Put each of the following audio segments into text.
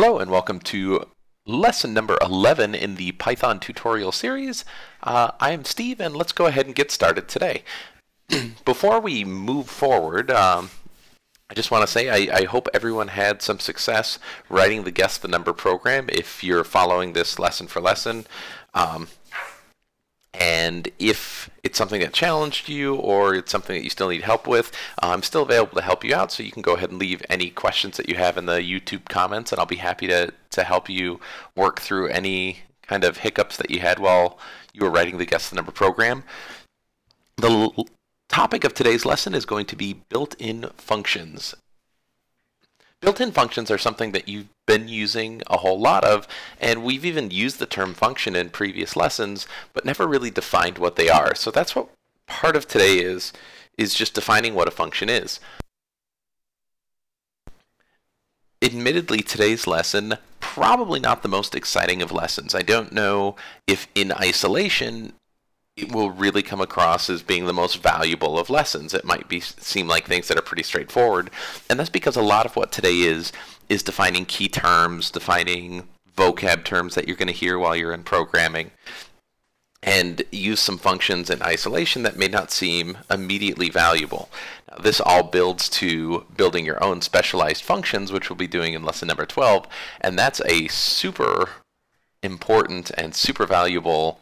Hello and welcome to lesson number 11 in the Python tutorial series. I am Steve and let's go ahead and get started today. Before we move forward, I just want to say I hope everyone had some success writing the Guess the Number program if you're following this lesson for lesson. And if it's something that challenged you or it's something that you still need help with, I'm still available to help you out, so you can go ahead and leave any questions that you have in the YouTube comments, and I'll be happy to help you work through any kind of hiccups that you had while you were writing the Guess the Number program. The topic of today's lesson is going to be built-in functions. Built-in functions are something that you've been using a whole lot of, and we've even used the term function in previous lessons, but never really defined what they are. So that's what part of today is just defining what a function is. Admittedly, today's lesson, probably not the most exciting of lessons. I don't know if in isolation it will really come across as being the most valuable of lessons. It might seem like things that are pretty straightforward, and that's because a lot of what today is defining key terms, defining vocab terms that you're going to hear while you're in programming, and use some functions in isolation that may not seem immediately valuable. Now, this all builds to building your own specialized functions, which we'll be doing in lesson number 12, and that's a super important and super valuable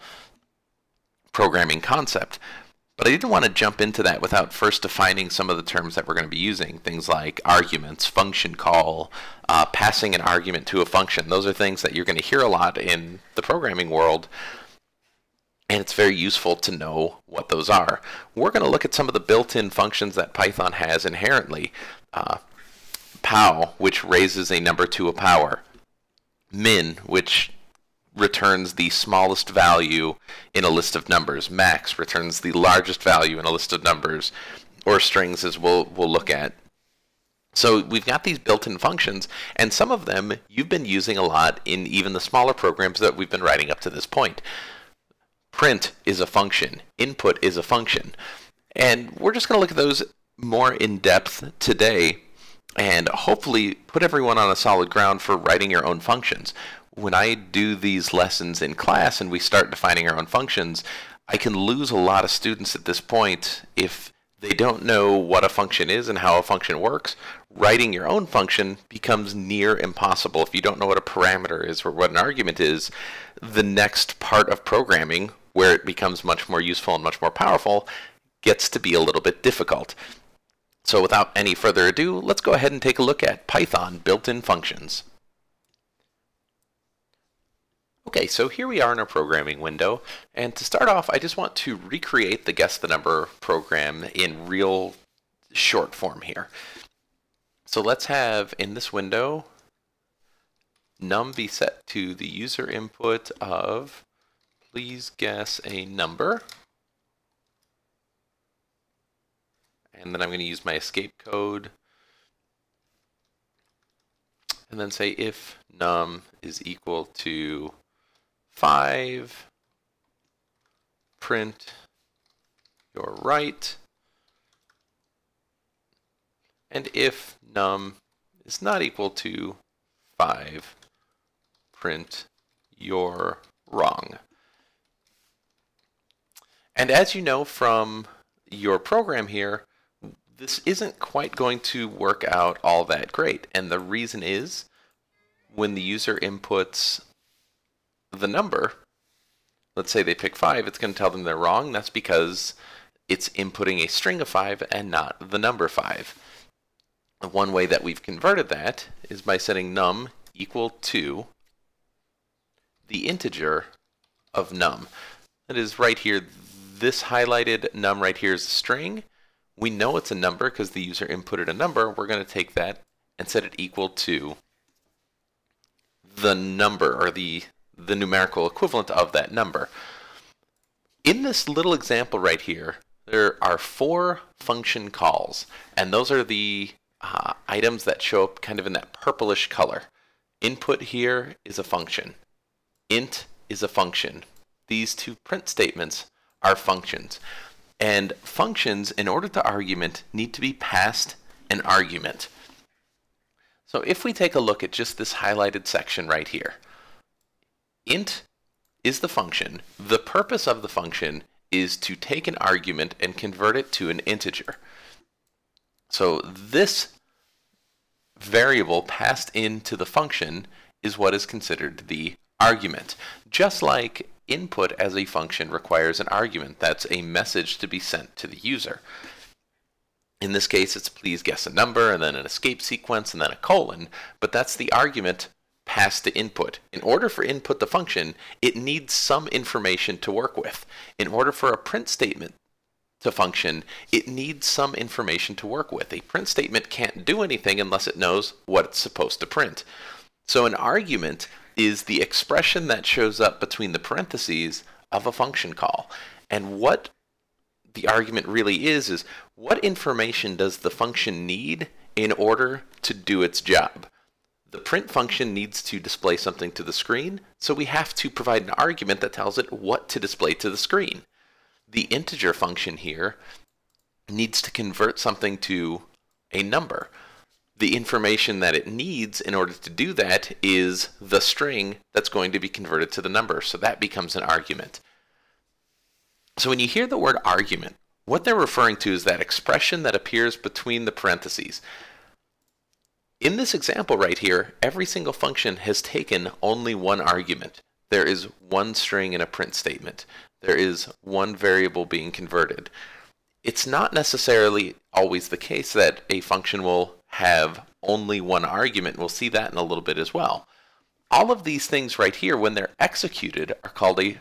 programming concept. But I didn't want to jump into that without first defining some of the terms that we're going to be using. Things like arguments, function call, passing an argument to a function. Those are things that you're going to hear a lot in the programming world, and it's very useful to know what those are. We're going to look at some of the built-in functions that Python has inherently. Pow, which raises a number to a power. Min, which returns the smallest value in a list of numbers. Max returns the largest value in a list of numbers, or strings, as we'll look at. So we've got these built-in functions, and some of them you've been using a lot in even the smaller programs that we've been writing up to this point. Print is a function. Input is a function. And we're just going to look at those more in depth today, and hopefully put everyone on a solid ground for writing your own functions. When I do these lessons in class and we start defining our own functions, I can lose a lot of students at this point if they don't know what a function is and how a function works. Writing your own function becomes near impossible. If you don't know what a parameter is or what an argument is, the next part of programming, where it becomes much more useful and much more powerful, gets to be a little bit difficult. So without any further ado, let's go ahead and take a look at Python built-in functions. Okay, so here we are in our programming window, and to start off, I just want to recreate the Guess the Number program in real short form here. So let's have, in this window, num be set to the user input of please guess a number. And then I'm going to use my escape code. And then say if num is equal to 5, print your right, and if num is not equal to 5, print your wrong. And as you know from your program here, this isn't quite going to work out all that great, and the reason is when the user inputs the number, let's say they pick 5, it's going to tell them they're wrong. That's because it's inputting a string of 5 and not the number 5. One way that we've converted that is by setting num equal to the integer of num. That is right here, this highlighted num right here is a string. We know it's a number because the user inputted a number. We're going to take that and set it equal to the number, or the numerical equivalent of that number. In this little example right here, there are 4 function calls, and those are the items that show up kind of in that purplish color. Input here is a function. Int is a function. These 2 print statements are functions. And functions, in order to argument, need to be passed an argument. So if we take a look at just this highlighted section right here, int is the function. The purpose of the function is to take an argument and convert it to an integer. So this variable passed into the function is what is considered the argument. Just like input as a function requires an argument, that's a message to be sent to the user. In this case, it's please guess a number, and then an escape sequence, and then a colon, but that's the argument passed to input. In order for input the function, it needs some information to work with. In order for a print statement to function, it needs some information to work with. A print statement can't do anything unless it knows what it's supposed to print. So an argument is the expression that shows up between the parentheses of a function call. And what the argument really is what information does the function need in order to do its job? The print function needs to display something to the screen, so we have to provide an argument that tells it what to display to the screen. The integer function here needs to convert something to a number. The information that it needs in order to do that is the string that's going to be converted to the number, so that becomes an argument. So when you hear the word argument, what they're referring to is that expression that appears between the parentheses. In this example right here, every single function has taken only one argument. There is one string in a print statement. There is one variable being converted. It's not necessarily always the case that a function will have only one argument. We'll see that in a little bit as well. All of these things right here, when they're executed, are called a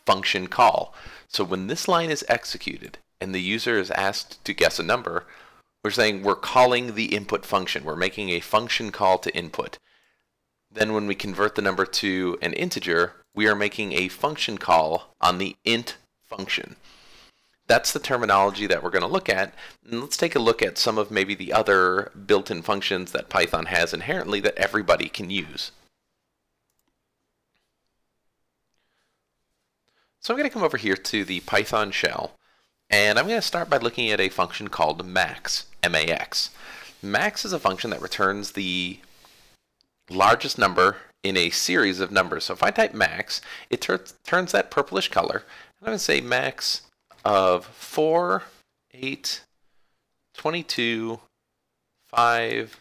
function call. So when this line is executed and the user is asked to guess a number, we're saying we're calling the input function. We're making a function call to input. Then when we convert the number to an integer, we are making a function call on the int function. That's the terminology that we're going to look at. And let's take a look at some of maybe the other built-in functions that Python has inherently that everybody can use. So I'm going to come over here to the Python shell, and I'm going to start by looking at a function called max, M-A-X. Max is a function that returns the largest number in a series of numbers. So if I type max, it turns that purplish color. I'm going to say max of 4, 8, 22, 5,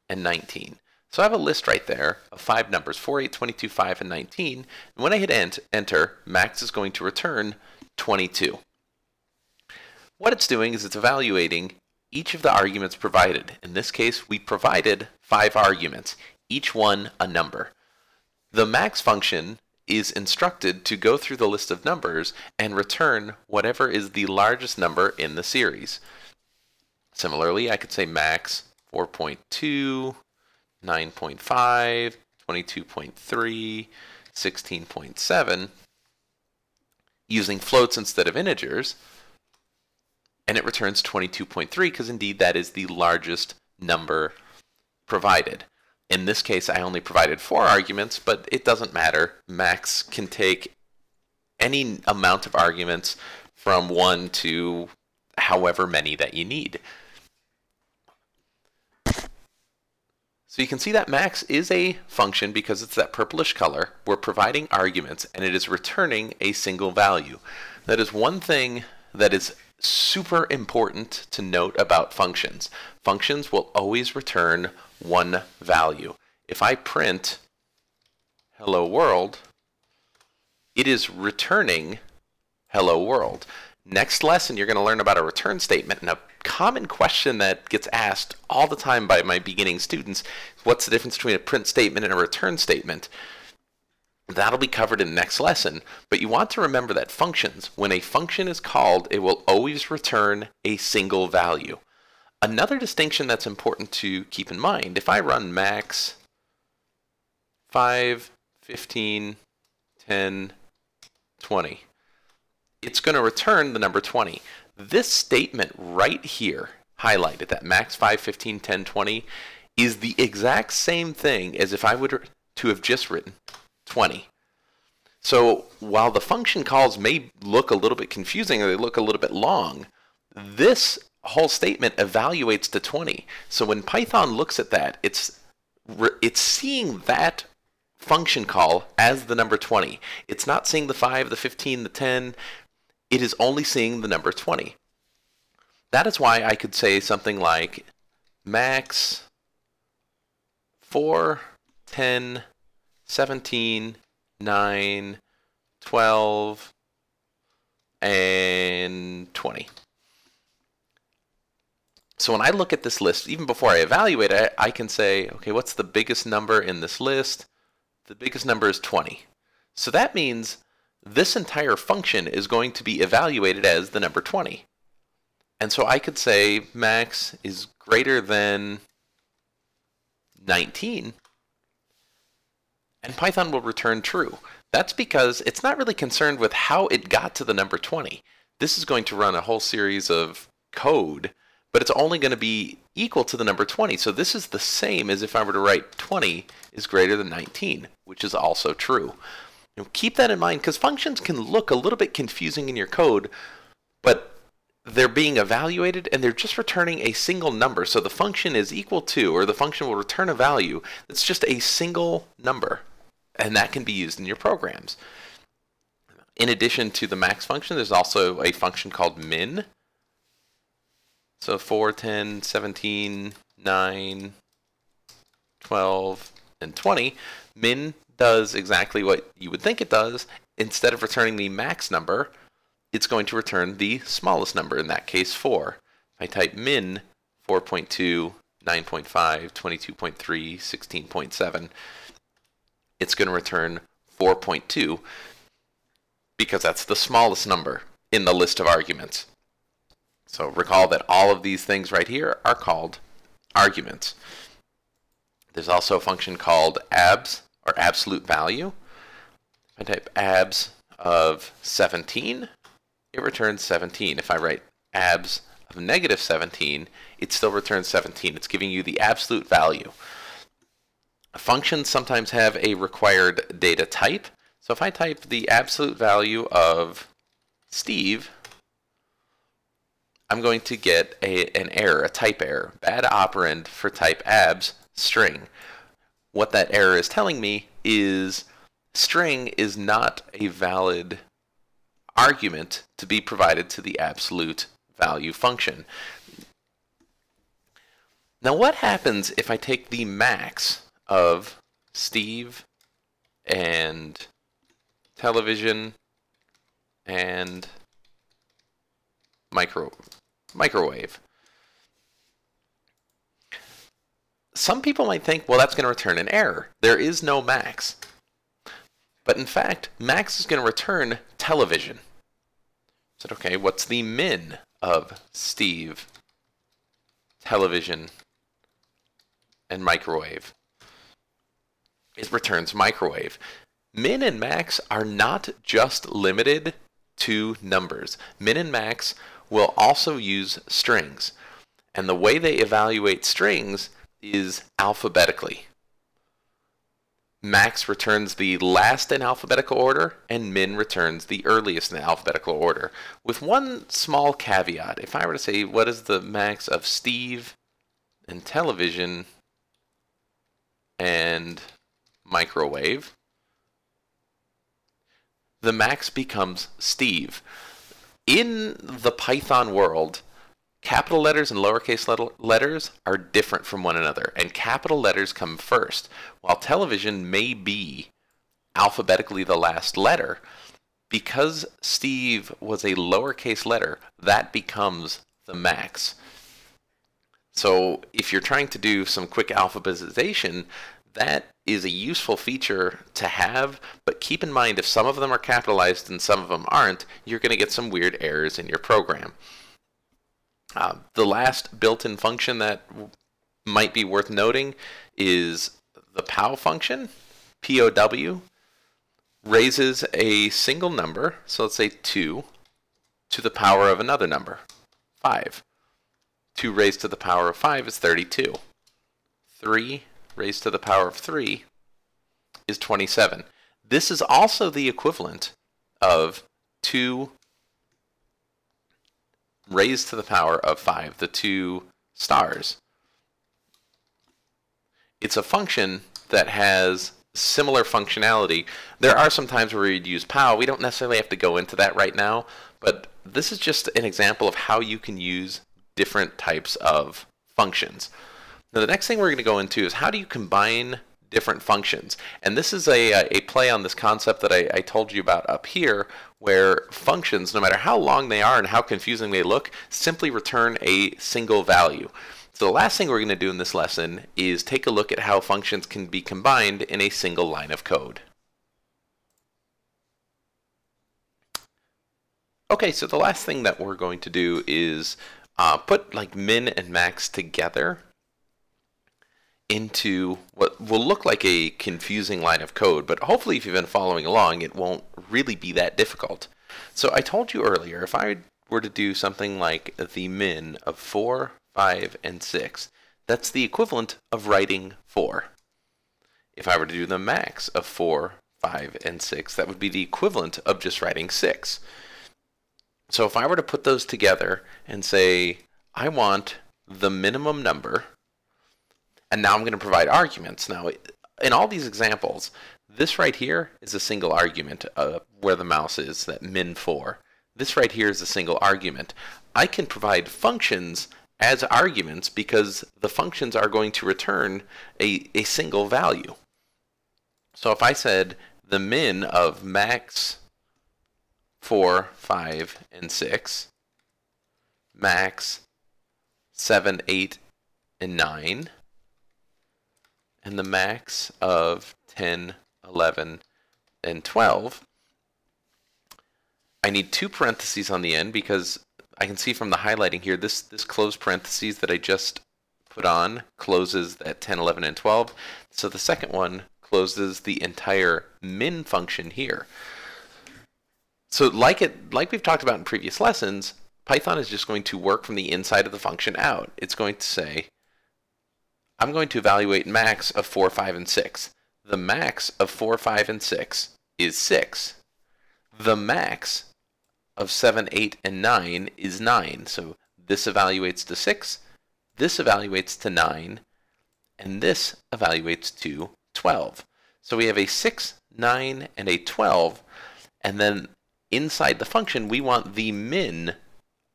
and 19. So I have a list right there of 5 numbers, 4, 8, 22, 5, and 19. And when I hit enter, max is going to return 22. What it's doing is it's evaluating each of the arguments provided. In this case, we provided 5 arguments, each one a number. The max function is instructed to go through the list of numbers and return whatever is the largest number in the series. Similarly, I could say max 4.2, 9.5, 22.3, 16.7, using floats instead of integers, and it returns 22.3 because indeed that is the largest number provided. In this case, I only provided 4 arguments, but it doesn't matter. Max can take any amount of arguments from 1 to however many that you need. So you can see that max is a function because it's that purplish color. We're providing arguments and it is returning a single value. That is one thing that is super important to note about functions. Functions will always return one value. If I print hello world, it is returning hello world. Next lesson, you're going to learn about a return statement, and a common question that gets asked all the time by my beginning students is what's the difference between a print statement and a return statement? That'll be covered in the next lesson, but you want to remember that functions, when a function is called, it will always return a single value. Another distinction that's important to keep in mind, if I run max 5, 15, 10, 20, it's going to return the number 20. This statement right here, highlighted, that max 5, 15, 10, 20, is the exact same thing as if I would to have just written 20. So while the function calls may look a little bit confusing or they look a little bit long, this whole statement evaluates to 20. So when Python looks at that, it's seeing that function call as the number 20. It's not seeing the 5, the 15, the 10. It is only seeing the number 20. That is why I could say something like max 4, 10, 17, 9, 12, and 20. So when I look at this list, even before I evaluate it, I can say, okay, what's the biggest number in this list? The biggest number is 20. So that means this entire function is going to be evaluated as the number 20. And so I could say max is greater than 19, and Python will return true. That's because it's not really concerned with how it got to the number 20. This is going to run a whole series of code, but it's only going to be equal to the number 20. So this is the same as if I were to write 20 is greater than 19, which is also true. Now, keep that in mind, because functions can look a little bit confusing in your code, but they're being evaluated and they're just returning a single number. So the function is equal to, or the function will return a value that's just a single number, and that can be used in your programs. In addition to the max function, there's also a function called min. So 4, 10, 17, 9, 12, and 20. Min does exactly what you would think it does. Instead of returning the max number, it's going to return the smallest number, in that case 4. If I type min 4.2, 9.5, 22.3, 16.7, it's going to return 4.2 because that's the smallest number in the list of arguments. So recall that all of these things right here are called arguments. There's also a function called abs, or absolute value. If I type abs of 17, it returns 17. If I write abs of negative 17, it still returns 17. It's giving you the absolute value. Functions sometimes have a required data type. So if I type the absolute value of Steve, I'm going to get an error, a type error, bad operand for type abs string. What that error is telling me is string is not a valid argument to be provided to the absolute value function. Now what happens if I take the max of Steve and television and microwave? Some people might think, well, that's going to return an error. There is no max. But in fact, max is going to return television. So, okay, what's the min of Steve, television, and microwave? It returns microwave. Min and max are not just limited to numbers. Min and max will also use strings. And the way they evaluate strings is alphabetically. Max returns the last in alphabetical order, and min returns the earliest in alphabetical order. With one small caveat, if I were to say, what is the max of Steve and television and microwave, the max becomes Steve. In the Python world, capital letters and lowercase letters are different from one another, and capital letters come first. While television may be alphabetically the last letter, because Steve was a lowercase letter, that becomes the max. So if you're trying to do some quick alphabetization, that is a useful feature to have, but keep in mind if some of them are capitalized and some of them aren't, you're going to get some weird errors in your program. The last built-in function that might be worth noting is the POW function. POW raises a single number, so let's say 2, to the power of another number, 5. 2 raised to the power of 5 is 32. 3 raised to the power of 3 is 27. This is also the equivalent of 2 raised to the power of 5, the 2 stars. It's a function that has similar functionality. There are some times where we'd use POW. We don't necessarily have to go into that right now, but this is just an example of how you can use different types of functions. Now, the next thing we're going to go into is how do you combine different functions. And this is a play on this concept that I told you about up here, where functions, no matter how long they are and how confusing they look, simply return a single value. So the last thing we're going to do in this lesson is take a look at how functions can be combined in a single line of code. Okay, so the last thing that we're going to do is put like min and max together into what will look like a confusing line of code, but hopefully if you've been following along, it won't really be that difficult. So I told you earlier, if I were to do something like the min of 4, 5, and 6, that's the equivalent of writing 4. If I were to do the max of 4, 5, and 6, that would be the equivalent of just writing 6. So if I were to put those together and say, I want the minimum number, and now I'm going to provide arguments. Now, in all these examples, this right here is a single argument where the mouse is, that min 4. This right here is a single argument. I can provide functions as arguments because the functions are going to return a single value. So if I said the min of max 4, 5, and 6, max 7, 8, and 9, and the max of 10, 11, and 12, I need 2 parentheses on the end because I can see from the highlighting here, this closed parentheses that I just put on closes at 10, 11, and 12. So the second one closes the entire min function here. So like we've talked about in previous lessons, Python is just going to work from the inside of the function out. It's going to say, I'm going to evaluate max of 4, 5, and 6. The max of 4, 5, and 6 is 6. The max of 7, 8, and 9 is 9. So this evaluates to 6, this evaluates to 9, and this evaluates to 12. So we have a 6, 9, and a 12, and then inside the function we want the min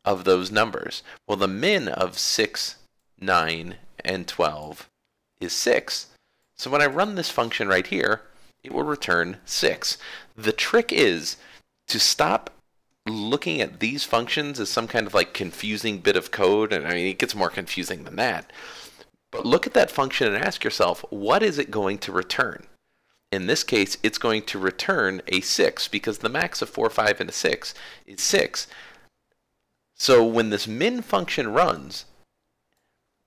of those numbers. Well, the min of 6, 9, and 12 is 6. So when I run this function right here, it will return 6. The trick is to stop looking at these functions as some kind of like confusing bit of code, and I mean it gets more confusing than that. But look at that function and ask yourself, what is it going to return? In this case, it's going to return a 6 because the max of 4, 5, and a 6 is 6. So when this min function runs,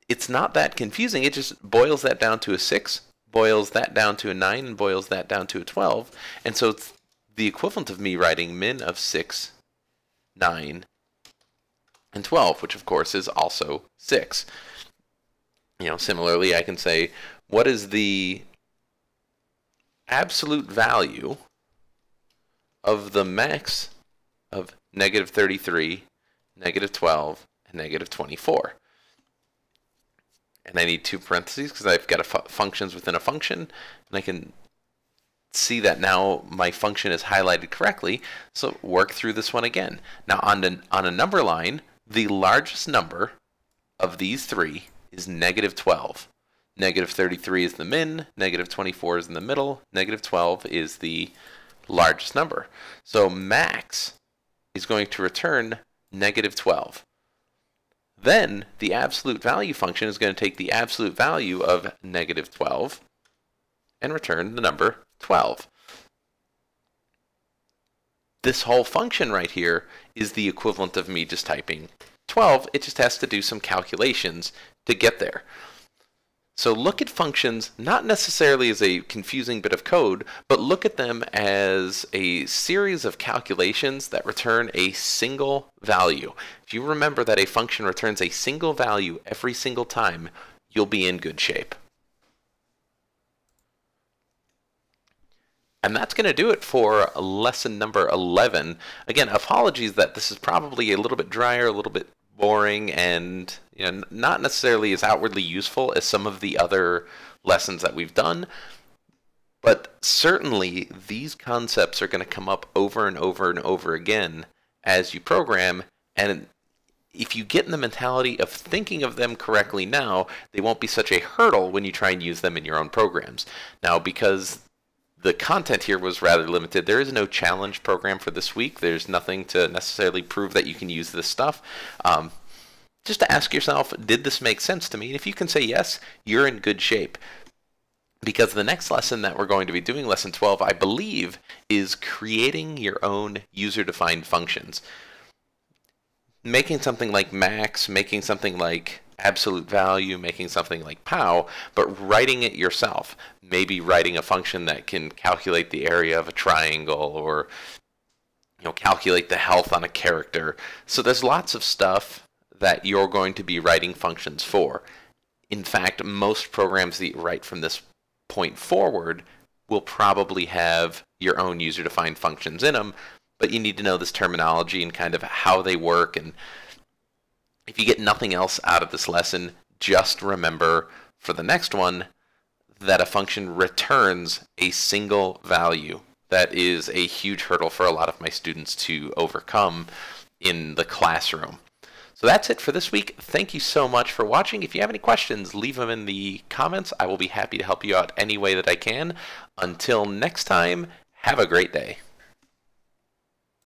it's not that confusing. It just boils that down to a 6, boils that down to a 9, and boils that down to a 12. And so it's the equivalent of me writing min of 6, 9, and 12, which of course is also 6. Similarly, I can say, what is the absolute value of the max of negative 33, negative 12, and negative 24? And I need 2 parentheses because I've got functions within a function, and I can see that now my function is highlighted correctly. So work through this one again. Now on a number line, the largest number of these 3 is negative 12. Negative 33 is the min, negative 24 is in the middle, negative 12 is the largest number. So max is going to return negative 12. Then the absolute value function is going to take the absolute value of negative 12 and return the number 12. This whole function right here is the equivalent of me just typing 12. It just has to do some calculations to get there. So look at functions not necessarily as a confusing bit of code, but look at them as a series of calculations that return a single value. If you remember that a function returns a single value every single time, you'll be in good shape. And that's going to do it for lesson number 11. Again, apologies that this is probably a little bit drier, a little bit boring, and not necessarily as outwardly useful as some of the other lessons that we've done. But certainly, these concepts are going to come up over and over and over again as you program. And if you get in the mentality of thinking of them correctly now, they won't be such a hurdle when you try and use them in your own programs. Now, because the content here was rather limited, there is no challenge program for this week. There's nothing to necessarily prove that you can use this stuff. Just to ask yourself, did this make sense to me? And if you can say yes, you're in good shape. Because the next lesson that we're going to be doing, lesson 12, I believe, is creating your own user-defined functions. Making something like max, making something like absolute value, making something like pow, but writing it yourself. Maybe writing a function that can calculate the area of a triangle, or calculate the health on a character. So there's lots of stuff that you're going to be writing functions for. In fact, most programs that you write from this point forward will probably have your own user-defined functions in them, but you need to know this terminology and kind of how they work. And if you get nothing else out of this lesson, just remember for the next one that a function returns a single value. That is a huge hurdle for a lot of my students to overcome in the classroom. So that's it for this week. Thank you so much for watching. If you have any questions, leave them in the comments. I will be happy to help you out any way that I can. Until next time, have a great day.